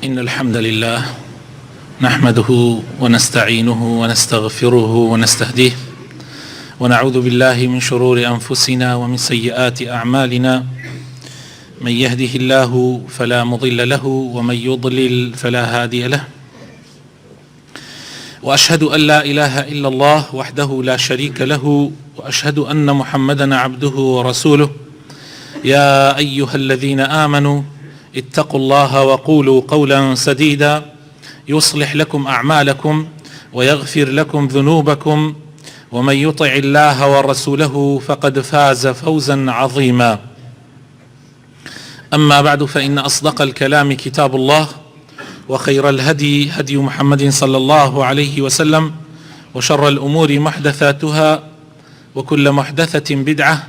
إن الحمد لله نحمده ونستعينه ونستغفره ونستهديه ونعوذ بالله من شرور أنفسنا ومن سيئات أعمالنا. من يهده الله فلا مضل له ومن يضلل فلا هادي له، وأشهد أن لا إله إلا الله وحده لا شريك له، وأشهد أن محمدا عبده ورسوله. يا أيها الذين آمنوا اتقوا الله وقولوا قولا سديدا يصلح لكم أعمالكم ويغفر لكم ذنوبكم، ومن يطع الله ورسوله فقد فاز فوزا عظيما. أما بعد، فإن أصدق الكلام كتاب الله، وخير الهدي هدي محمد صلى الله عليه وسلم، وشر الأمور محدثاتها، وكل محدثة بدعة،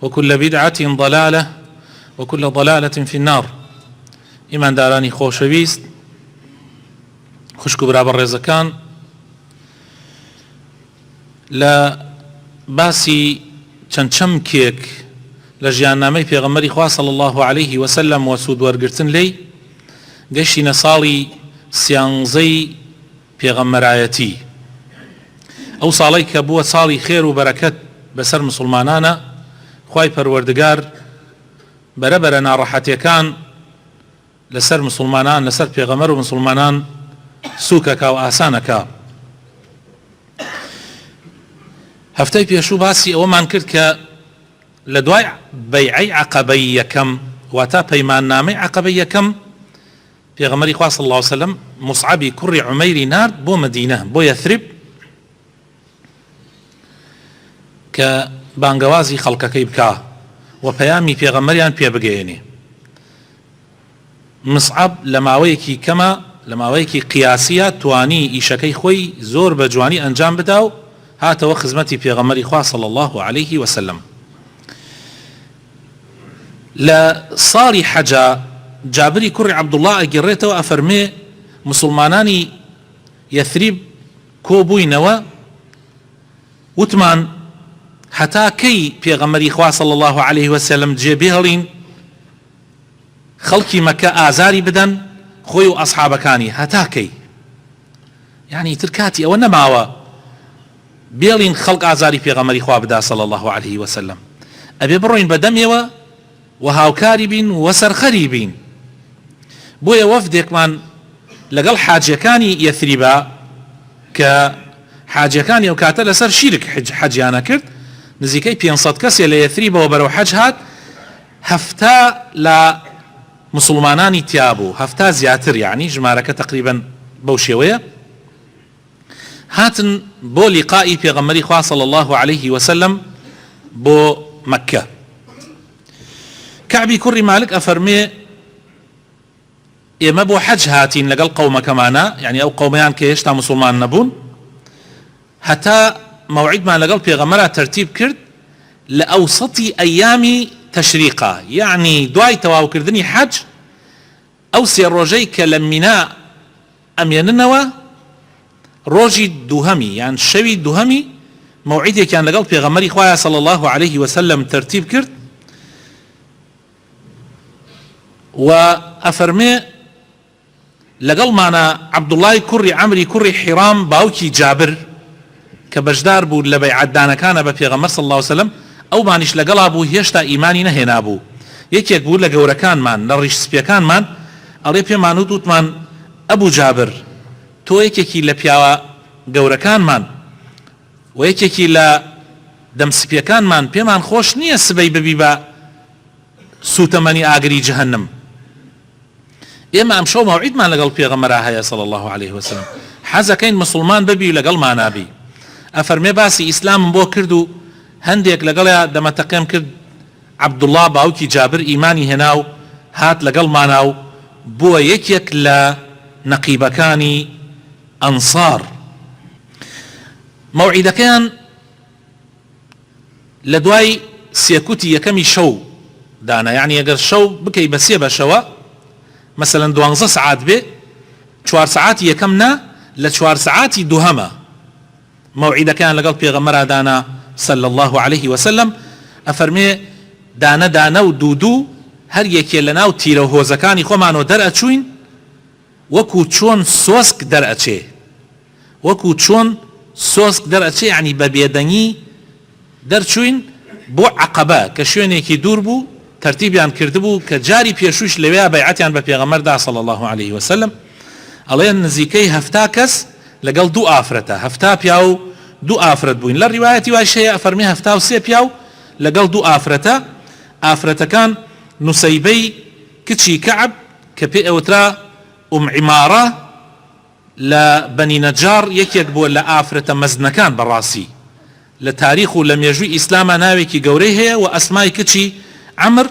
وكل بدعة ضلالة، وكل ضلالة في النار. إيمان داراني خۆشەویست، خوشک و برابر ڕێزەکان، لە باسی چەند چەمکێک لە ژیاننامەی پێغەمبەری خوا صلی الله عليه وسلم و سوود وەرگرتن لێی گەیشتینە ساڵی سیانزەی پێغەمبەرایەتی. ئەو ساڵەی کە بووە ساڵی خێر و بەرەکەت بەسەر مسلمانانە، خوای پەروەردگار بەرەبەرە ناڕەحەتیەکان لەسەر مسلمانان، لەسەر پێغەمبەر و مسلمانان سووکەکا و ئاسانەکە. هەفتەی پێشوو باسی ئەوەمان کرد کە لە دوای بەیعەی عەقەبەی یەکەم، واتە پەیماننامەی عەقەبەی یەکەم، پێغەمبەری خوا صلی الله عليه وسلم موسعەبی کوڕی عومەیری نارد بۆ مەدینە، بۆ یەثریب، کە بانگەوازی خەڵکەکەی بکا و پەیامی پێغەمبەریان پێ بگەێنێ. موسعەب لە ماوەیەکی کەمە، لە ماوەیەکی قیاسیە، توانی ئیشەکەی خۆی زۆر بە جوانی ئەنجام بدا و هاتەوە خزمەتی پێغەمبەری خوا صلی الله عليه وسلم. لە ساڵی حەجا جابری کوڕی عەبدوڵڵا ئەگەڕێتەوە، ئەفەرمێ مسلمانانی یەثریب کۆبووینەوە، وتمان هەتا کەی پێغەمبەری خوا صلی الله عليه وسلم جێبێهێڵین خەڵکی مەکە ئازاری بدەن خۆی و ئەسحابەکانی، هەتا کەی؟ یعنی تر کاتی ئەوە نەماوە بێڵین خەڵک ئازاری پێغەمبەری خوا بدا صلی الله عليه وسلم. ئەبێ بڕۆین بەدەمێوە و هاوکاری بین و سەرخەری بین. بۆیە وەفدێکمان لەگەڵ حاجیەکانی یەثریبە، کە حاجیەکانی ئەو کاتە لەسەر شیرک حەجیانە کرد، نزیکەی 500 کەسێ لە یەثریبەوە بەرەو حەج هات، هەفتا لە مسلمانانی تیابوو، هەفتا زیاتر، یعنی ژمارەکە تقریبا بەو شێوەیە، هاتن بۆ لیقائی پێغەمبەری خوا صلی الله عليه وسلم بۆ مەکە. کەعبی کوڕی مالک ئەفەرمێ ئێمە بۆ حەج هاتین لەگەڵ قەومەکەمانە، یعنی ئەو قەومەیان کە هێشتا مسلمان نەبوون، هەتا مەوعیدمان لەگەڵ پێغەمبەرە تەرتیب کرد لە ئەوسەتی ئەیامی تەشریقا، یعنی دوای تەواوکردنی حەج ئەو سێ ڕۆژەی کە لە مینا ئەمێننەوە، ڕۆژی دووهەمی یان شەوی دووهەمی مەوعیدێکیان لەگەڵ پێغەمبەری خوایە صلی الله عليه وسلم تەرتیب کرد و ئەفەرمێ لەگەڵمانە عەبدوڵڵای کوڕی عەمری کوڕی حیرام، باوکی جابر، کە بەشدار بوو لە بەیعەتدانەکانە بە پێغەمبەر صلی الله عليه وسلم، ئەو مانیش لەگەڵا بوو، هێشتا ئیمانی نەهێنا بوو. یەکێک بوو لە گەورەکانمان، لە ڕیش سپیەکانمان، ئەڵێ پێمان وتمان ئەبوو جابر، تۆ یەکێکی لە پیاوە گەورەکانمان و یەکێکی لە دەمسپیەکانمان، پێمان خۆش نییە سبەی ببی بە سوتەمەنی ئاگری جەهەنەم. ئێمە ئەمشەو مەوعیدمان لەگەڵ پێغەمبەرە هەیە صلی الله عليه وسلم، حەزەکەین مسلمان ببی و لەگەڵمان بی. ئەفەرمێ باسی ئیسلامم بۆ کرد و هەندێک لەگەڵیا دەمەتەقێم کرد، عەبدوڵڵا باوکی جابر ئیمانی هێنا و هات لەگەڵمانە و بووە یەکێک لە نەقیبەکانی ئەنسار. مەوعیدەکەیان لە دوای سێکوتی یەکەمی شەو دانا، یعنی ئەگەر شەو بکەی بە سێ بەشەوە، مەسەلەن 12 سعات بێ، 4 سعاتی یەکەم نا، لە 4 سعاتی دووهەمە مەوعیدەکەیان لەگەڵ پێغەمبەرە دانا صلی الله عليه وسلم. ئەفەرمێ دانە دانە و دوودوو هەر یەکێ لە ناو تیرە و هۆزەکانی خۆمانەوە دەرئەچوین وەکو چۆن سۆسک دەرئەچێ، وەکو چۆن سۆسک دەرئەچێ، یعنی بە بێدەنگی دەرچوین بۆ عەقەبە کە شوێنێکی دوور بوو، تەرتیبیان کردبوو کە جاری پێشوش لەوێ بەیعەتیان بە پێغەمبەردا صلی الله عليه وسلم. ئەڵێن نزیکەی 7 کەس لەگەڵ 2 ئافرەتە، 7 پیا و 2 ئافرەت بووین. لە ڕیوایەتی وای شەیە ئەفەرمێ 73 پیا و لەگەڵ 2 ئافرەتە. ئافرەتەکان نوسەیبەی کچی کەعب کە پێ ئەوترا عیمارە لە بەنی نەجار یەکێک بووە لە ئافرەتە مەزنەکان بەڕاستی لە تاریخ و لە مێژووی ئیسلامە ناوێکی گەورەی هەیە، و ئەسمای کچی عەمر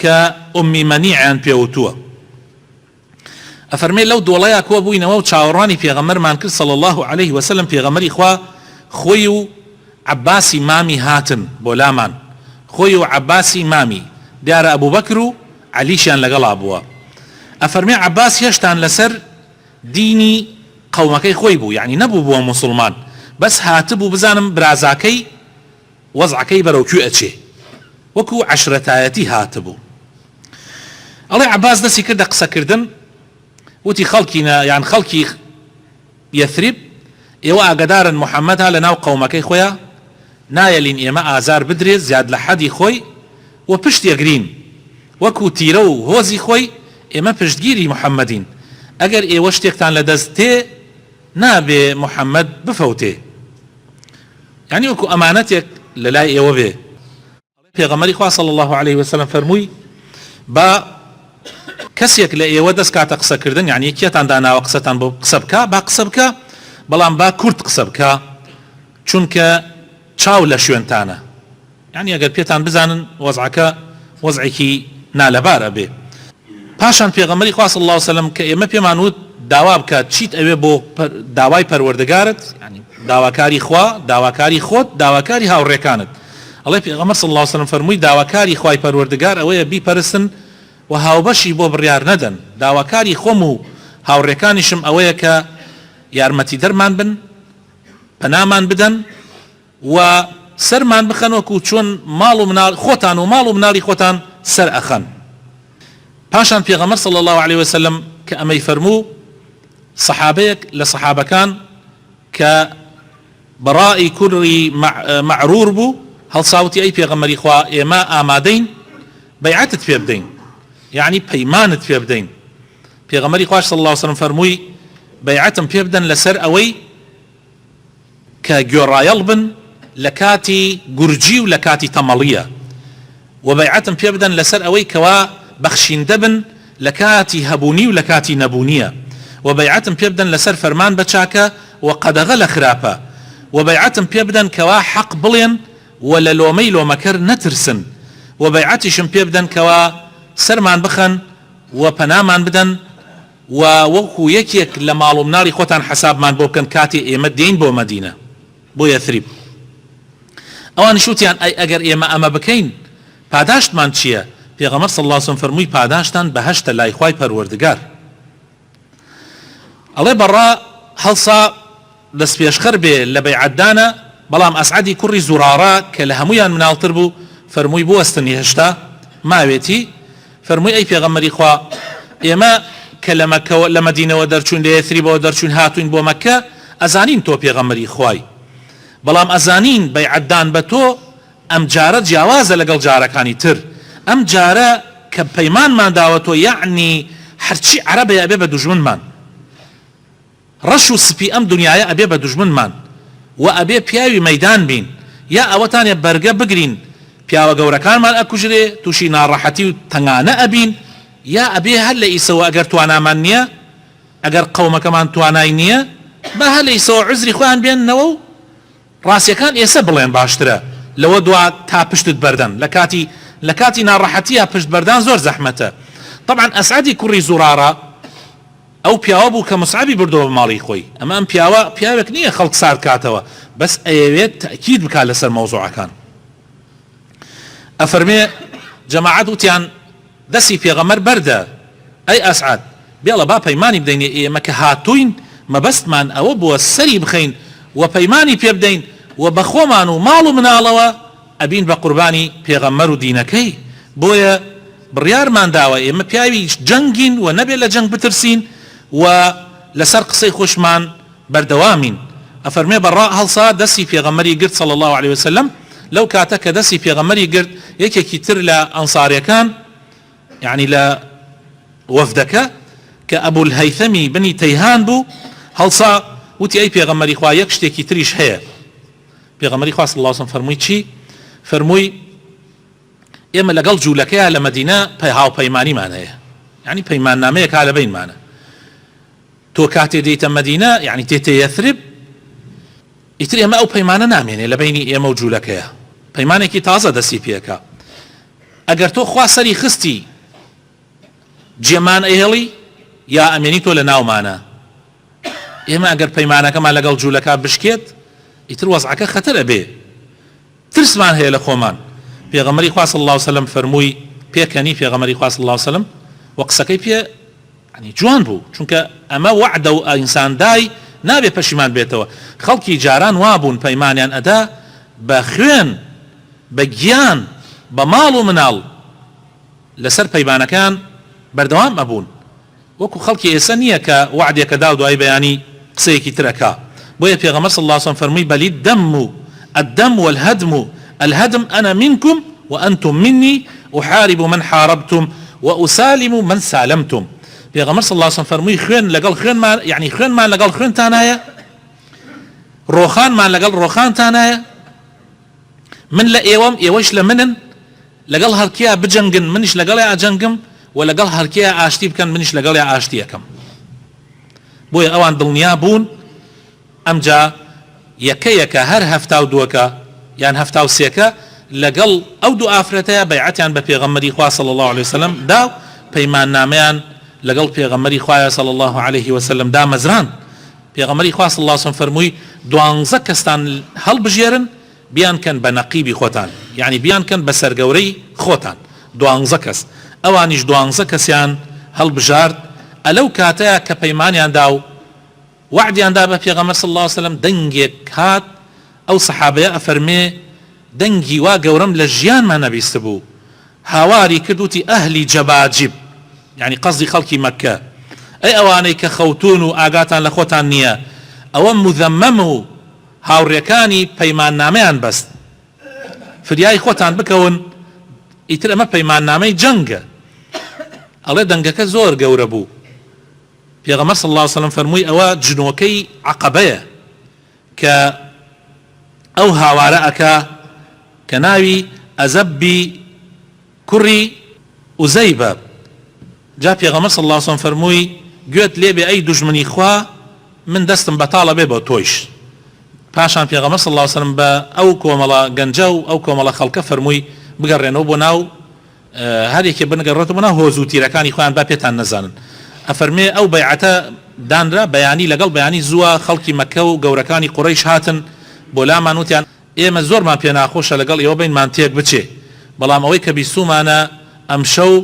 کە ئومی مەنیعیان پێوتووە. ئەفەرمێ لەو دۆڵەیە کۆ بووینەوە و چاوەڕوانی پێغەمبەرمان کرد صلی الله عليه وسلم. پێغەمبەری خوا خۆی و عەباسی مامی هاتن بۆ لامان، خۆی و عەباسی مامی، دیارە ئەبوبەکر و عەلیشیان لەگەڵا بووە. ئەفەرمێ عەباس هێشتان لەسەر دینی قەومەکەی خۆی بوو، یعنی نەبوو بووە موسڵمان، بەس هاتبوو بزانم برازاکەی وەزعەکەی بەرەوکوێ ئەچێ، وەکو عەشرەتایەتی هاتبوو. ئەڵێ عەباس دەستی کردە قسەکردن، وتی خەڵکینە یان خەڵکی یەثریب ئێوە ئاگدارن محەممەد ها لە ناو قەومەکەی خۆیە نایەلین ئێمە ئازار بدرێت زیاد لە حەدی خۆی و پشت یەگرین وەکو تیرە و هۆزی خۆی، ئێمە پشتگیری محەممەدین، ئەگەر ئێوە شتێکتان لە دەست تێ نابێ محەممەد بفەوتێ، یعنی وەکو ئەمانەتێک لە لای ئێوە بێ. پێغەمبەری خوا صلی الله عليه وسلم فەرمووی با کەسێک لە ئێوە دەست کاتە قسەکردن، یعنی یەکێتان داناوە قسەتان بۆ قسە بکە، با قسە بکە، بەڵام با کورت قسە بکە، چونکە چاو لە شوێنتانە، یعنی ئەگەر پێتان بزانن وەزعەکە وەزعێکی نالەبارە بێ. پاشان پێغەمبەری خوا صلی الله عليه وسلم کە ئێمە پێمان وت داوا بکە چیت ئەوێ بۆ داوای پەروەردگارت، یعنی داواکاری خوا، داواکاری خۆت، داواکاری هاوڕێکانت. ئەڵێ پێغەمبەر صلی الله عليه وسلم فەرمووی داواکاری خوای پەروەردگار ئەوەیە بیپەرستن و هاوبەشی بۆ بڕیار نەدەن، داواکاری خۆم و هاوڕێکانیشم ئەوەیە کە یارمەتی دەرمان بن، پەنامان بدەن و سەرمان بخەن وەکو چۆن ماڵ و مناڵ خۆتان و ماڵ و مناڵی خۆتان سەر ئەخەن. پاشان پێغەمبەر صلی الله عليه وسلم کە ئەمەی فەرموو، سەحابەیەک لە سەحابەکان کە بەڕائی کوڕی مەعرور بوو هەڵساوتی ئەی پێغەمبەری خوا ئێمە ئامادەین بەیعەتت پێ بدەین، یعنی پەیمانت پێ بدەین. پێغەمبەری خوا صلی الله عليه وسلم فەرمووی بەیعەتم پێ بدەن لەسەر ئەوەی کە گوێڕایەڵ بن لە کاتی گورجی و لە کاتی تەمەڵیە، و بەیعەتم پێ بدەن لەسەر ئەوەی کەوا بەخشیندە بن لە کاتی هەبوونی و لە کاتی نەبوونیە، و بەیعەتم پێ بدەن لەسەر فەرمان بە چاکە و قەدەغە لە خراپە، و بەیعەتم پێ بدەن کەوا حەق بڵێن و لە لۆمەی لۆمەکەر نەترسن، و بەیعەتیشم پێ بدەن کەوا سەرمان بخەن و پەنامان بدەن و وەکو یەکێک لە ماڵ و مناڵی خۆتان حەسابمان بۆ بکەن کاتێ ئێمە دێین بۆ مەدینە بۆ یەثریب. ئەوان شوتیان ئەی ئەگەر ئێمە ئەمە بکەین پاداشتمان چییە؟ پێغەمبەر صلی الله عليه وسلم فەرمووی پاداشتان بەهەشتە لای خوای پەروەردگار. ئەڵێ بەڕا هەڵسا دەست پێشخەر بێ لە بەیعەتدانە، بەڵام ئەسعەدی کوڕی زورارە کە لە هەمویان مناڵتر بوو فەرمووی بۆ وەستنی هێشتا ماوێتی، فەرمووی ئەی پێغەمبەری خوا ئێمە کە لە مەدینەوە دەرچوون لە یەثریبەوە دەرچوون هاتوین بۆ مەککە ئەزانین تۆ پێغەمبەری خوای، بەڵام ئەزانین بەیعەتدان بە تۆ ئەم جارە جیاوازە لەگەڵ جارەکانی تر، ئەم جارە کە پەیمانمان داوە تۆ یعنی هەرچی عەرەبە ئەبێ بە دوژمنمان، ڕەش و سپی ئەم دنیاە ئەبێ بە دوژمنمان و ئەبێ پیاوی مەیدان بین، یا ئەوەتانێ بەرگە بگرین پیاوە گەورەکانمان ئەکوژرێ تووشی ناڕەحەتی و تەنگانە ئەبین، یا ئەبێ هەر لە ئیسەوە ئەگەر توانامان نییە، ئەگەر قەومەکەمان توانای نییە بە هەر لە ئیسەوە عوزری خۆیان بێننەوە و ڕاستیەکان ئێستا بڵێن باشترە لەوە دوا تا پشتت بەردەن، لە کاتی ناڕەحەتیە پشت بەردان زۆر زەحمەتە. طبعا ئەسعەدی کوڕی زورارە ئەو پیاوە بوو کە مسعەبی بردەوە بە ماڵی خۆی، ئەمە ئەم پیاوێک نییە خەڵک سارد کاتەوە، بەس ئەیەوێت تەئکید بکات لەسەر مەوزوعەکان. ئەفەرمێ جەماعەت وتیان دەستی پێغەمبەر بەردە، ئەی ئەسعەد بێڵە با پەیمانی بدەین، ئێمە کە هاتوین مەبەستمان ئەوە بووە سەری بخەین و پەیمانی پێ بدەین و بە خۆمان و ماڵ و مناڵەوە ئەبین بە قوربانی پێغەمبەر و دینەکەی، بۆیە بڕیارمان داوە ئێمە پیاوی جەنگین و نەبێت لە جەنگ بترسین و لەسەر قسەی خۆشمان بەردەوامین. ئەفەرمێ بەڕا هەڵسا دەستی پێغەمبەری گرت صلی الله عليه وسلم لەو کاتە کە دەستی پێغەمبەری گرت یەکێکی تر لە ئەنساریەکان یعنی لە وەفدەکە کە ئەبوو الهەیثەمی بنی تەیهان بوو هەڵسا وتی ئەی پێغەمبەری خوا یەک شتێکی تریش هەیە. پێغەمبەری خوا صلی الله عليه وسلم فەرمووی چی؟ فەرمووی ئێمە لەگەڵ جوولەکەیە لە مەدینە هاوپەیمانیمان هەیە، یعنی پەیماننامەیەک لە بینمانە. تۆ کاتێ دەیتە مەدینە یعنی تێتە یەثرب ئیتر ئێمە ئەو پەیمانە نامێنێ لە بینی ئێمە و جوولەکەیە، پەیمانێکی تازە دەستی پێکە. ئەگەر تۆ خوا سەری خستی جێمان ئێڵی یا ئەمێنی تۆ لە ناومانە. ئێمە ئەگەر پەیمانەکەمان لەگەڵ جوولەکە بشکێت ئیتر وەزعەکە خەتەرە بێ، ترسمان هەیە لە خۆمان. پێغەمبەری خوا صلی الله عليه وسلم فەرمووی پێکەنی پێغەمبەری خوا صلی الله عليه وسلم و قسەکەی پێ ینی جوان بوو، چونکە ئەمە وعدە و ئینسان دای نابێ پەشیمان بێتەوە. خەڵکی جاران وابوون پەیمانیان ئەدا بە خوێن بە گیان بە ماڵ و مناڵ لەسەر پەیمانەکان بەردەوام ئەبوون، وەکو خەڵکی ئێستا نییە کە وعدێکە دا و دوای بەیانی قسەیەکی ترەکە. بۆیە پێغەمبەر صلی الله عليه وسلم فەرمووی بەلی الدم والهدم الهدم أنا منكم وأنتم مني أحارب من حاربتم وأسالم من سالمتم. پێغەمبەر صلی الله عليه وسلم فەرمووی خوێن لەگەڵ خوێنمان یعنی خوێنمان لەگەڵ خوێنتانایە، ڕۆخانمان لەگەڵ ڕۆخانتانایە، من لە ئێوەم ئێوەش لە منن، لەگەڵ هەرکیە بجەنگن منیش لەگەڵ ئاجەنگم و لەگەڵ هەرکیە ئاشتی بکەن منیش لەگەڵ ئاشتی یەکەم. بۆیە ئەوان دڵنیا بوون ئەمجا یەکە هەر هەفتا و دووەکە یان هەفتا و سێکە لەگەڵ ئەو دوو ئافرەتەیە بەیعەتیان بە پێغەمبەری خوا صلی الله عليه وسلم دا پەیماننامەیان لەگەڵ پێغەمبەری خوایە صلی الله عليه وسلم دا مەزران. پێغەمبەری خوا صلی الله عليه وسلم فەرمووی 12 کەستان هەڵبژێرن بیان کەن بە نەقیبی خۆتان، یعنی بیان کەن بە سەرگەورەی خۆتان. 12 کەس، ئەوانیش 12 کەسیان هەڵبژارد. ئەلەو کاتەیە کە پەیمانیان دا و وعدیان دا بە پێغەمبەر صلی الله عليه وسلم دەنگێک هات، ئەو سەحابەیە ئەفەرمێ دەنگی وا گەورەم لە ژیانمان نەبیست بوو، هاواری کردوتی ئەهلی جەباجیب یعنی قەزی خەڵکی مەککە، ئەی ئەوانەی کە خەوتون و ئاگاتان لە خۆتان نییە، ئەوە مذەممەم و هاوڕێکانی پەیماننامەیان بەست، فریای خۆتان بکەون، ئیتر ئەمە پەیماننامەی جەنگە. ئەڵێ دەنگەکە زۆر گەورە بوو. پێغەمبەر صلی الله عليه وسلم فەرمووی ئەوە جنۆکەی عەقەبەیە کە ئەو هاوارە ئەکا کە ناوی ئەزەبی کوڕی ئوزەیبە. جا پێغەمبەر صلی الله عليه وسلم فەرمووی گوێت لێبێ ئەی دوژمنی خوا من دەستم بەتاڵە بێ بۆ تۆیش. پاشان پێغەمبەر صلی الله عليه وسلم بە ئەو کۆمەڵە گەنجە و ئەو کۆمەڵە خەڵکە فەرمووی بگەڕێنەوە بۆ ناو هەرێکێ بنگەڕێتەوە بۆ ناو هۆز و تیرەکانی خۆیان با پێتان نەزانن. ئەفەرمێ ئەو بەیعەتە دانرا بەیانی لەگەڵ بەیانی زووە خەڵکی مەککە و گەورەکانی قوڕەیش هاتن بۆ لامان وتیان ئێمە زۆرمان پێ ناخۆشە لەگەڵ ئێوە بینمان تێک بچێ، بەڵام ئەوەی کە بیسومانە ئەمشەو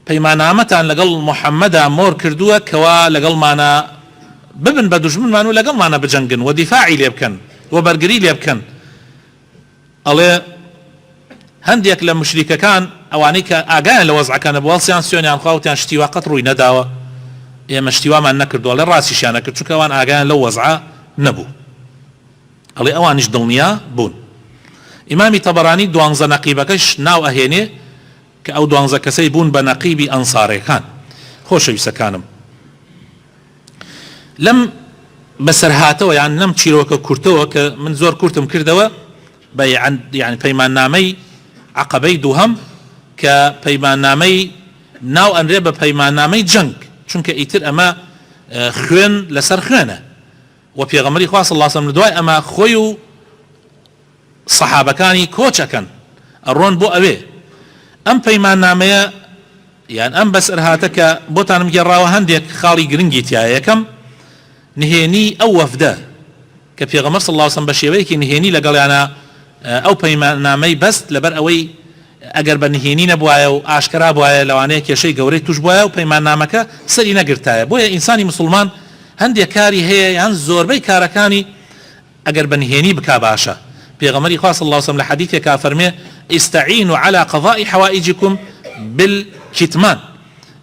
پەیماننامەتان لەگەڵ موحەممەدا مۆر کردووە کەوا لەگەڵمانە ببن بە دوژمنمان و لەگەڵمانە بجەنگن و دیفاعی لێ بکەن و بەرگری لێ بکەن. ئەڵێ هەندێک لە مشریکەکان ئەوانەی کە ئاگایان لە وەزعەکانە بوەڵسیان سوێنیان خواوتیان شتیوا قەت ڕووی نەداوە، ئێمە شتیوامان نەکردووە، لە ڕاستیشیان نەکرد چونکە ئەوان ئاگایان لەو وەزعە نەبوو. ئەڵێ ئەوانیش دڵنیا بوون. ئیمامی تەبەرانی 12 نەقیبەکەش ناو ئەهێنێ کە ئەو 12 کەسەی بوون بە نەقیبی ئەنساڕیەکان. خۆشەویستەکانم، لەم بەسەرهاتەوە یان لەم چیرۆکە کورتەوە کە من زۆر کورتم کردەوە بە یعنی پەیماننامەی عەقەبەی دووهەم کە پەیماننامەی ناو ئەنرێ بە پەیماننامەی جەنگ، چونکە ئیتر ئەمە خوێن لەسەر خوێنە و پێغەمبەری خوا صلی الله عليه وسلم لە دوای ئەمە خۆی و سەحابەکانی کۆچەکەن ئەڕۆن بۆ ئەوێ. ئەم پەیماننامەیە یان ئەم بەسەرهاتە کە بۆتانم گێڕاوە هەندێک خاڵی گرنگی تایە. یەکەم نهێنی ئەو وەفدە کە پێغەمبەر صلی الله عليه وسلم بە شێوەیەکی نهێنی لەگەڵیانە ئەو پەیماننامەی بەست لەبەر ئەوەی ئەگەر بە نهێنی نەبوایە و ئاشکرا بوایە لەوانەیە کێشەی گەورەی توش بوایە و پەیماننامەکە سەری نەگرتایە. بۆیە ئینسانی مسلمان هەندێک کاری هەیە یان زۆربەی کارەکانی ئەگەر بە نهێنی بکا باشە. پێغەمبەری خوا صلی الله عليه وسلم لە حەدیثێکا فەرمێ استعینوا على قضاء حوائجكم بالكتمان.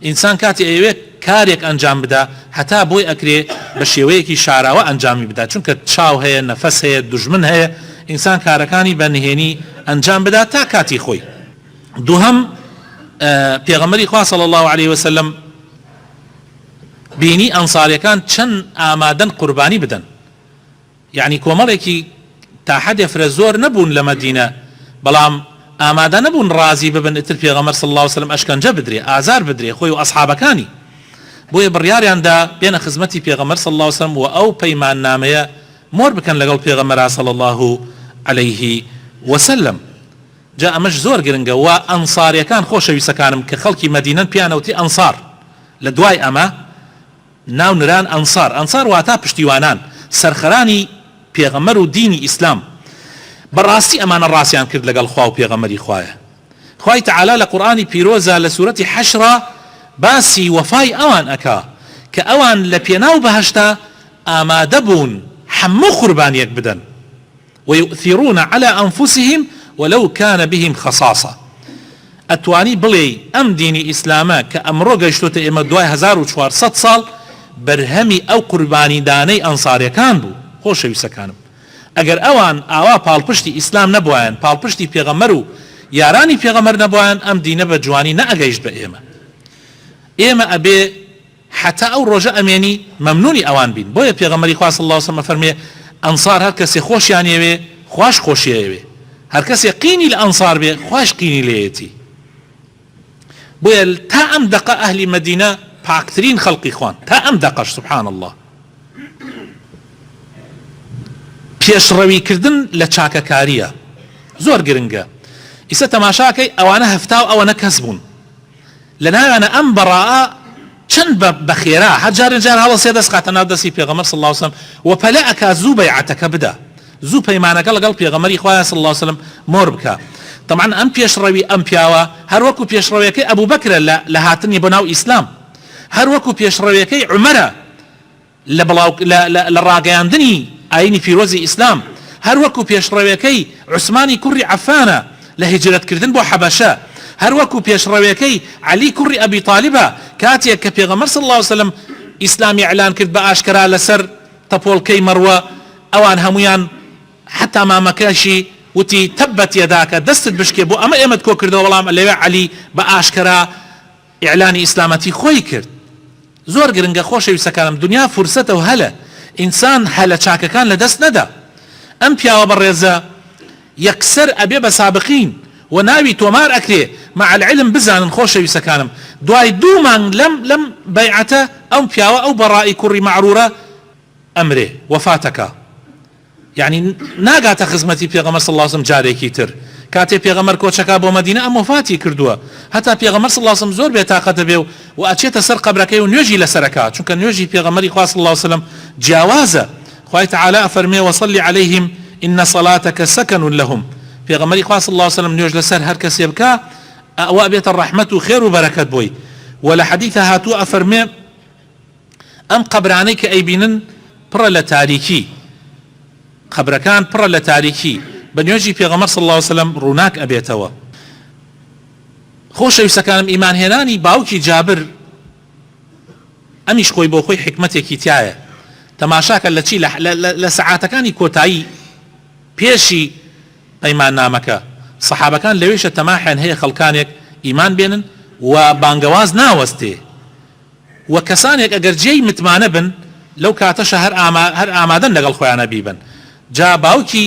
ئینسان کاتی ئەوێت کارێک ئەنجام بدا هەتا بۆی ئەکرێ بە شێوەیەکی شاراوە ئەنجامی بدا چونکە چاو هەیە نەفەس هەیە دوژمن هەیە ئینسان کارەکانی بە نهێنی ئەنجام بدا تا کاتی خۆی. دووهەم پێغەمبەری خوا صلی الله عليه وسلم بینی ئەنساریەکان چەند ئامادەن قوربانی بدەن، یعنی کۆمەڵێکی تا حەدێ فرە زۆر نەبوون لە مەدینە بەڵام ئامادە نەبوون ڕازی ببن ئتر پێغەمبەر صلی الله عليه وسلم ئەشکەنجە بدرێ ئازار بدرێ خۆی و ئەسحابەکانی، بۆیە بڕیاریاندا بێنە خزمەتی پێغەمبەر صلی الله عليه وسلم و ئەو پەیماننامەیە مۆر بکەن لەگەڵ پێغەمبەر صلی الله عليه وسلم. جا ئەمەش زۆر گرنگە و ئەنساریەکان خۆشەویستەکانم کە خەڵکی مەدینەن پیانەوتی ئەنسار، لە دوای ئەمە ناو نران ئەنسار. ئەنسار واتە پشتیوانان سەرخەرانی پێغەمبەر و دینی ئیسلام، بەڕاستی ئەمانە ڕاستیان کرد لەگەڵ خوا و پێغەمبەری خوایە. خوای تەعالا لە قورئانی پیرۆزە لە سوورەتی حەشرە باسی وەفای ئەوان ئەکا کە ئەوان لە پێناو بەهەشتا ئامادە بوون هەموو قوربانیەک بدەن ويؤثرون على أنفسهم ولو كان بهم خصاصة. ئەتوانی بڵێ ئەم دینی ئیسلامە کە ئەمڕۆ گەیشتۆتە ئێمە دوای 1400 ساڵ بەرهەمی ئەو قوربانیدانەی ئەنساریەکان بوو. خۆشەویستەکانم ئەگەر ئەوان ئاوا پاڵپشتی ئیسلام نەبووایان پاڵپشتی پێغەمبەر و یارانی پێغەمبەر نەبووایان ئەم دینە بە جوانی نەئەگەیشت بە ئێمە ئەبێ حتا ئەو ڕۆژە ئەمێنی مەمنونی ئەوان بین. بۆیە پێغەمبەری خوا صلی الله عليه وسلم فەرمێ ئەنسار هەر کەسێ خۆشیان ئەوێ خوش خۆشیەوێ، هەر کەسێ قینی لە ئەنسار بێ خوش قینی لێیەتی. بۆیە تا ئەم دەقە ئەهلی مەدینە پاکترین خەڵقی خوان تا ئەم دەقەش سبحان الله. پێشڕەویکردن لە چاکەکاریە زۆر گرنگە. ئیسە تەماشاکەی ئەوانە هەفتا و ئەوەنە کەس بوون لە ناوانە ئەم بەڕاءە چەند بە خێرا هەجار جار هەڵەسێ دەست خاتە ناو دەستی پێغەمبەر صلی الله عليه وسلم و پەلە ئەکا زوو بەیعەتەکە بدا، زوو پەیمانەکە لەگەڵ پێغەمبەری خوایە صلی الله عليه وسلم مۆر بکە. طبعا ئەم پێشڕەوی ئەم پیاوە هەر وەکو پێشڕەویەکەی ئەبوو بەکرە لە هاتنی بۆ ناو ئیسلام، هەر وەکو پێشڕەویەکەی عومەرە لە ڕاگەیاندنی ئاینی پیرۆزی ئیسلام، هەر وەکو پێشڕەویەکەی عوسمانی کوڕی عەفانە لە هیجرەتکردن بۆ حەبەشە، هەر وەکو پێشڕەویەکەی عەلی کوڕی ئەبی طالبە کاتێک کە پێغەمبەر صلی الله عليه وسلم ئیسلامی ئیعلان کرد بە ئاشکرا لەسەر تەپۆڵکەی مەڕوە ئەوان هەمویان حتا مامەکەشی وتی تەبەت یەداکە دەستت بشکێ بۆ ئەمە ئێمەت کۆ کردەوە بەڵام لەوێ عەلی بە ئاشکرا ئیعلانی ئیسلامەتی خۆی کرد. زۆر گرنگە خۆشەویستەکانم دنیا فرسەتە و هەلە ئینسان هەلە چاکەکان لە دەست نەدا. ئەم پیاوە بەڕێزە یەکسەر ئەبێ بە سابقین و ناوی تۆمار ئەکرێ مع العلم بزانن خۆشەویستەکانم دوای 2 مانگ لەم بەیعەتە ئەو پیاوە ئەو بەڕائی کوڕی مەعرورە ئەمرێ وەفاتەکە، یعنی ناگاتە خزمەتی پێغەمبەر صلی الله عليه وسلم جارێکی تر. کاتێ پێغەمبەر کۆچەکە بۆ مەدینە ئەم وەفاتی کردووە هەتا پێغەمبەر صلی الله عليه وسلم زۆر بێتاقەتە بێ و ئەچێتە سەر قەبرەکەی و نوێژی لەسەرەکە چونکە نوێژی پێغەمبەری خوا صلی الله عليه وسلم جیاوازە. خوای تەعالا ئەفەرمێ وصلی عەلەیهم إن صلاتك سكن لهم. پێغەمبەری خوا صلی الله عليه وسلم نوێژ لەسەر هەر کەسێ بکە ئەوە بێتە ڕەحمەت و خێر و بەرەکەت بۆی. و لە حەدیثە هاتووە ئەفەرمێ ئەم قەبرانەی کە ئەیبینن پڕە لە تاریکی، قەبرەکان پڕە لە تاریکی بە نوێژی پێغەمبەر صلی الله عليه وسلم ڕووناک ئەبێتەوە. خۆشەویستەکانم ئیمانهێنانی باوکی جابر ئەمیش خۆی بۆ خۆی حکمەتێکی تایە. تەماشاکە لە چی لە سەعاتەکانی کۆتایی پێشی پەیماننامەکە سەحابەکان لەوێشە تەماحیان هەیە خەڵکانێک ئیمان بێنن و بانگەواز ناوەستێ و کەسانێک ئەگەر جێی متمانە بن لەو کاتەشە هەر ئامادەن لەگەڵ خۆیانە بیبن. جا باوکی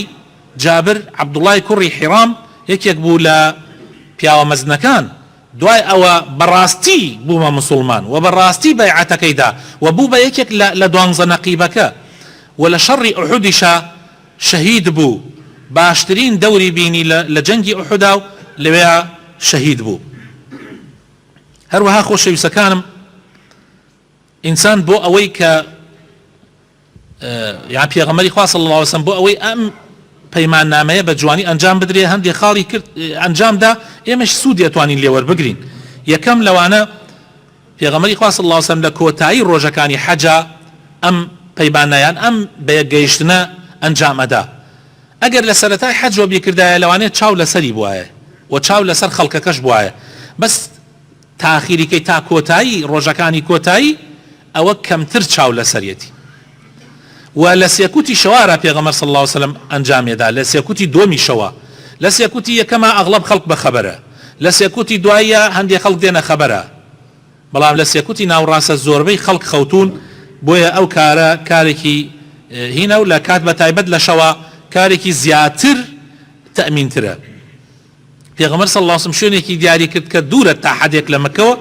جابر عەبدوڵای کوڕی حیرام یەکێک بوو لە پیاوە مەزنەکان دوای ئەوە بەڕاستی بوومە مسلمان و بەڕاستی بەیعەتەکەیدا و بوو بە یەکێک لە 12 نەقیبەکە و لە شەڕی ئوحودیشە شەهید بوو، باشترین دەوری بینی لە جەنگی ئوحودا و لەوێ شەهید بوو. هەروەها خۆشەویستەکانم ئینسان بۆ ئەوەی کە یان پێغەمبەری خوا صلی الله عليه وسلم بۆ ئەوەی ئەم پەیماننامەیە بە جوانی ئەنجام بدرێ هەندێک خاڵی کرد ئەنجامدا ئێمەش سوود دێتوانین لێوەربگرین. یەکەم لەوانە پێغەمبەری خوا صلی الله عليه وسلم لە کۆتایی ڕۆژەکانی حەجا ئەم پەیماننایان ئەم بەیەکگەیشتنە ئەنجامەدا. ئەگەر لە سەرەتای حەجەوە بیکردایە لەوانەیە چاو لەسەری بوایە و چاو لەسەر خەڵکەکەش بوایە، بەس تاخیریکەی تا کۆتایی ڕۆژەکانی کۆتایی ئەوە کەمتر چاو لە سەرەتی و لە سێکوتی شەوارە پێغەمبەر صلی الله علیه وسلم ئەنجامێدا لە سێکوتی دووەمی شەوە لە سێکوتی یەکەمە ئەغڵب خەڵک بەخەبەرە لە سێکوتی دوایە هەندێک خەڵک دێنە خەبەرە بەڵام لە سێکوتی ناوڕاستە زۆربەی خەڵک خەوتون بۆیە ئەو کارە کارێکی هینە و لە کات بە تایبەت لە شەوە کارێکی زیاتر تەمینترە پێغەمبەر صلی الله علیه وسلم شوێنێکی دیاری کرد کە دوورە تا حەدێک لە مەکەوە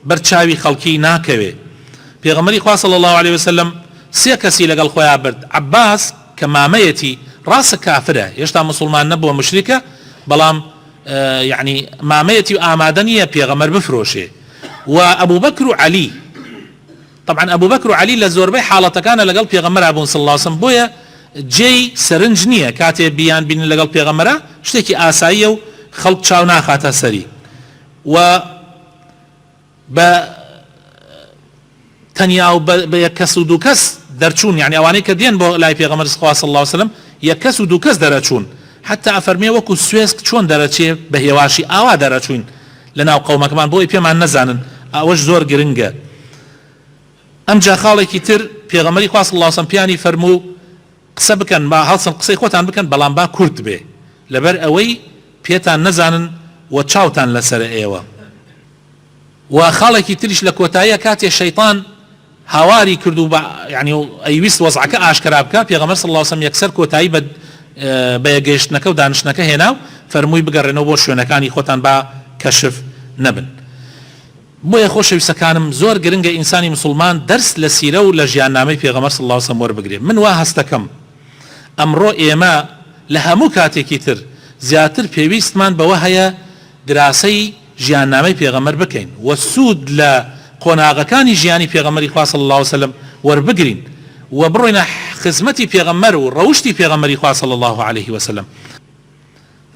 بەرچاوی خەڵکی ناکەوێ پێغەمبەری خوا صلی الله علیه وسلم سێ کەسی لەگەڵ خۆیان برد عەباس کە مامەیەتی ڕاستە کافرە هێشتا مسلمان نەبووە مشریکە بەڵام یعنی مامەیەتی و ئامادە نییە پێغەمبەر بفرۆشێ و ئەبوو بەکر و عەلی طبعا ئەبوو بەکر و عەلی لە زۆربەی حاڵەتەکانە لەگەڵ پێغەمبەر بوون صلی الله علیه وسلم بۆیە جێی سەرنج نییە کاتێ بیان بینن لەگەڵ پێغەمبەرە شتێکی ئاساییە و خەڵک چاو ناخاتە سەری و بە تەنیا و بە یەک کەس و دوو کەس دەرچوون یعنی ئەوانەی کە دێن بۆ لای پێغەمبەر صلی الله علیه وسلم یەک کەس و دوو کەس دەرەچوون حتا ئەفەرمێ وەکو سوێسک چۆن دەرەچێ بە هێواشی ئاوا دەرەچوین لەناو قەومەکەمان بۆی پێمان نەزانن ئەوەش زۆر گرنگە ئەمجا خاڵێکی تر پێغەمبەری خوا صلی الله علیه وسلم پیانی فەرموو قسە بکەن با هەڵسن قسەی خۆتان بکەن بەڵام با کورت بێ لەبەر ئەوەی پێتان نەزانن و چاوتان لەسەر ئێوە و خاڵێکی تریش لە کۆتاییە کاتێ شەیطان هاواری کرد و یعنی ئەیویست وەزعەکە ئاشکرا بکە پێغەمبەر صلی الله علیه وسلم یەکسەر کۆتایی بە یەکگەیشتنەکە و دانشتنەکە هێنا و فەرمووی بگەڕێنەوە بۆ شوێنەکانی خۆتان با کەشف نەبن بۆیە خۆشەویستەکانم زۆر گرنگە ئینسانی مسلمان دەرس لە سیرە و لە ژیاننامەی پێغەمبەر صلی الله علیه وسلم وەربگرێ من وا هەستەکەم ئەمڕۆ ئێمە لە هەموو کاتێکی تر زیاتر پێویستمان بەوە هەیە دراسەی ژیاننامەی پێغەمبەر بکەین و سوود لە قۆناغەکانی ژیانی پێغەمبەری خوا صلی الله علیه وسلم وەربگرین و بڕۆینە خزمەتی پێغەمبەر و ڕەوشتی پێغەمبەری خوا صلی الله علیه وسلم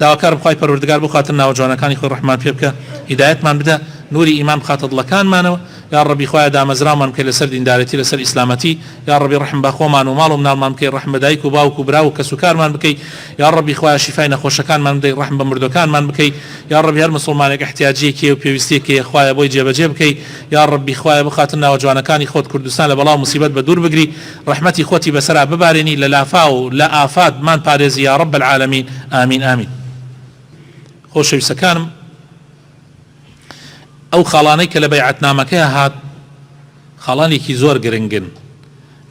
داواکارم خوای پەروەردگار بخاتن ناو جوانەکانی خۆی ڕەحمان پێ بکە هیدایەتمان بدە نوری ئیمان بخاتە دڵەکانمانەوە یا ڕەبی خوایە دامەزرامان بکەی لەسەر دیندارەتی لەسەر ئیسلامەتی یا ڕەبی ڕەحم بە خۆمان و ماڵ و مناڵمان بکەی ڕەحم بە دایک و باوک و برا و کەس و کارمان بکەی یا ڕەبی خوایە شیفای نەخۆشەکانمان بدەی ڕەحم بە مردوەکانمان بکەی یا ڕەبی هەر مسلمانێک احتیاجێکی و پێویستیەکی خوایە بۆی جێبەجێ بکەی یا ڕەبی خوایە بخاتن ناو جوانەکانی خۆت کوردستان لە بەڵاو موسیبەت بە دوور بگری ڕەحمەتی خۆتی بەسەرا ببارێنی لە لافا و لە ئافاتمان پارێزی یا ڕەب العالەمین ئامین ئامین خۆشەویستەکانم ئەو خاڵانەی کە لە بەیعەتنامەکەی هات خاڵانێکی زۆر گرنگن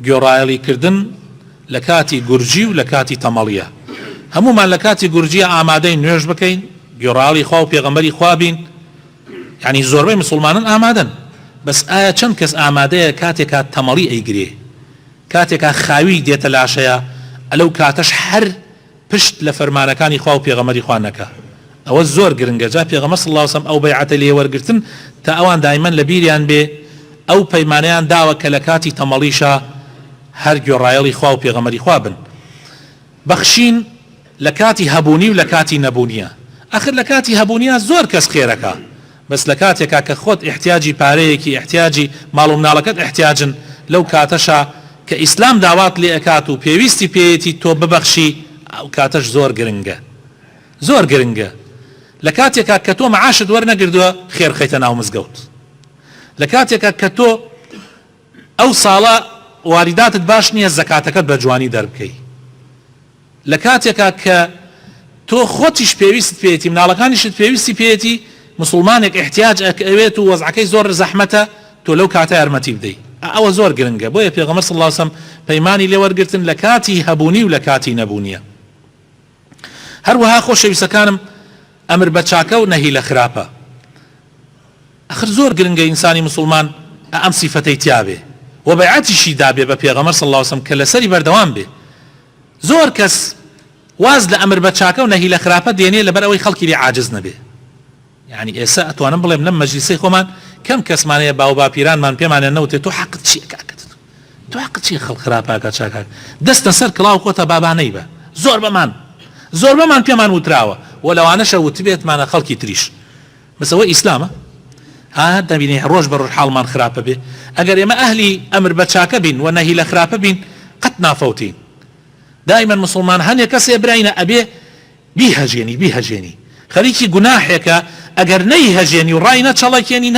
گۆڕایەڵیکردن لە کاتی گورجی و لە کاتی تەمەڵیە هەمومان لە کاتی گورجیە ئامادەی نوێژ بکەین گۆڕایەڵی خوا و پێغەمبەری خوا بین یعنی زۆربەی مسلمانن ئامادەن بەس ئایا چەند کەس ئامادەیە کاتێکا تەمەڵی ئەیگرێ کاتێکا خاوی دێتە لاشەیە ئەلەو کاتەش هەر پشت لە فەرمانەکانی خوا و پێغەمبەری خوا نەکە ئەوە زۆر گرنگە جا پێغەمبەر صلی الله علیه وسلم ئەو بەیعەتە لێ وەرگرتن تا ئەوان دایمەن لە بیریان بێ ئەو پەیمانەیان داوە کە لە کاتی تەمەڵیشە هەر گۆڕایەڵی خوا و پێغەمبەری خوا بن بەخشین لە کاتی هەبوونی و لە کاتی نەبوونیە ئاخر لە کاتی هەبوونیە زۆر کەس خێرەکە بەس لە کاتێکا کە خۆت احتیاجی پارەیەکی احتیاجی ماڵ و مناڵەکەت احتیاجن لەو کاتەشە کە ئیسلام داوات لێ ئەکات و پێویستی پێیەتی تۆ ببەخشی ئەو کاتەش زۆر گرنگە زۆر گرنگە لە کاتێکا کە تۆ مەعاشت وەرنەگردووە خێر خەیتە ناو مزگەوت لە کاتێکا کە تۆ ئەو ساڵە واریداتت باش نییە زەکاتەکەت بە جوانی دەربکەی لە کاتێکا کە تۆ خۆتیش پێویست پێیەتی مناڵەکانیشت پێویستی پێیەتی مسلمانێک احتیاج ئەوێت و وەزعەکەی زۆر زەحمەتە تۆ لەو کاتە یارمەتی بدەی ئەوە زۆر گرنگە بۆیە پێغەمبەر صلی الله علیه وسلم پەیمانی لێ وەرگرتن لە کاتی هەبوونی و لە کاتی نەبوونیە هەروەها خۆشەویستەکانم ئەمر بە چاکە و نەهی لە خراپە ئەخر زۆر گرنگە ئینسانی مسلمان ئەم سیفەتەی تیابێ و بەیعەتیشی دابێ بە پێغەمبەر صلی الله علیه وسلم کە لەسەری بەردەوام بێ زۆر کەس واز لە ئەمر بە چاکە و نەهی لە خراپە دێنێ لەبەر ئەوەی خەڵکی لێ عاجز نەبێ یعنی ئێستا ئەتوانم بڵێم لەم مەجلیسەی خۆمان کەم کەسمانەیە باو باپیرانمان پێمانێ نەوتێت تۆ حەقت چییە کاکەت تۆ حەقت چییە خەڵک خراپاکە چاکاک دەستە سەر کڵاو خۆتە بابانەی بە زۆر بەمان پێمان وتراوە و لەوانەشە وتبێتمانە خەڵکی تریش بەسەوە ئیسلامە ها دەبینێ ڕۆژ بە ڕۆژ حاڵمان خراپە بێ ئەگەر ئێمە ئەهلی ئەمر بە چاکە بین و نەهی لە خراپە بین قەت نافەوتین دائما مسلمان هەنێ کەسێ براینە ئەبێ بیهەژێنی خەریکی گوناحێکە ئەگەر نەیهەژێنی و ڕای نەچەڵەکێنی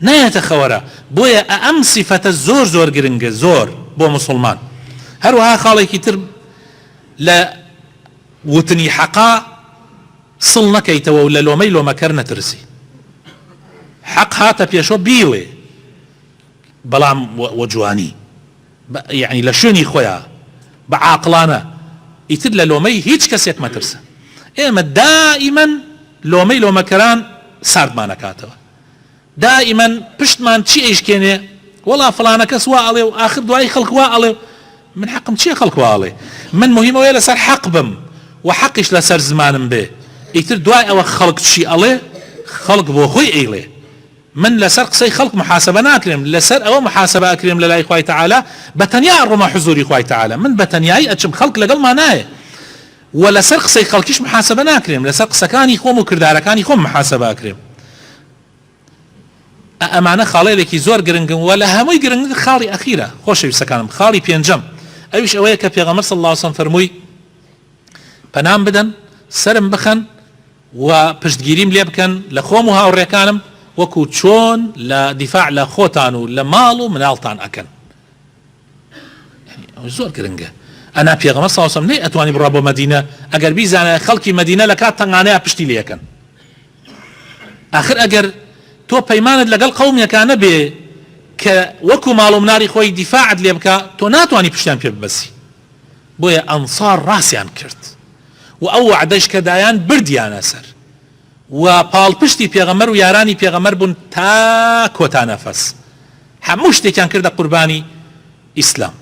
نایەتە خەوەرە بۆیە ئەم سیفەتە زۆر گرنگە زۆر بۆ مسلمان. هەروەها خاڵێکی تر لە وتنی حەقا سڵ نەکەیتەوە و لە لۆمەی لۆمەکەر نەترسی. حەق هاتە پێشۆ بیوێ بەڵام وەجوانی یعنی لە شوێنی خۆیان بە عاقڵانە ئیتر لە لۆمەی هیچ کەسێک مەترسە. ئێمە دائیمەن لۆمەی لۆمەکەران ساردمانەکاتەوە، دائیمەن پشتمان چی ئەیشکێنێ وەڵا فڵانە کەس وا ئەڵێ و ئاخر دوای خەڵک وا ئەڵێ من حەقم چییە خەڵک وا ئەڵێ، من مهمەوەیە لەسەر حەق بم و حەقیش لەسەر زمانم بێ. ئیتر دوای ئەوە خەڵک چی ئەڵێ خەڵک بۆ خۆی ئەیڵێ. من لەسەر قسەی خەڵک محاسبە ناکرێم، لەسەر ئەوە محاسبە ئەکرێم لە لای خوای تەعالا بەتەنیا ڕۆمە حزوری خوای تەعالا. من بەتەنیایی ئەچم خەڵک لەگەڵمان نایە و لەسەر قسەی خەڵکیش محاسبە ناکرێم، لەسەر قسەکانی خۆم و کردارەکانی خۆم محاسبە ئەکرێم. ئەمانە خاڵێکی زۆر گرنگن و لە هەمووی گرنگ خاڵی ئەخیرە خۆشەویستەکانم، خاڵی پێنجەم ئەویش ئەوەیە کە پێغەمبەر صلی الله علیه وسلم فەرمووی پەنام بدەن سرم بخەن و پشتگیریم لێ بکەن لە خۆم و هاوڕێکانم وەکو چۆن لە دیفاع لە خۆتان و لە ماڵ و مناڵتان ئەکەن. زۆر گرنگە. ئەنا پێغەمبەر صلی الله علیه وسلم نەی ئەتوانی بڕوا بۆ مەدینە ئەگەر بیزانە خەڵکی مەدینە لە کات تەنگانەیە پشتی لێەکەن. ئاخر ئەگەر تۆ پەیمانت لەگەڵ قەومیەکانە بێ کە وەکو ماڵ و مناری خۆی دیفاعت لێ بکە تۆ ناتوانی پشتیان پێ ببەسی. بۆیە ئەنسار ڕاستیان کرد و ئەو وعدەش کە دایان بردیانە سەر و پاڵپشتی پێغەمبەر و یارانی پێغەمبەر بوون تا کۆتا نەفەس. هەموو شتێکیان کردە قوربانی ئیسلام.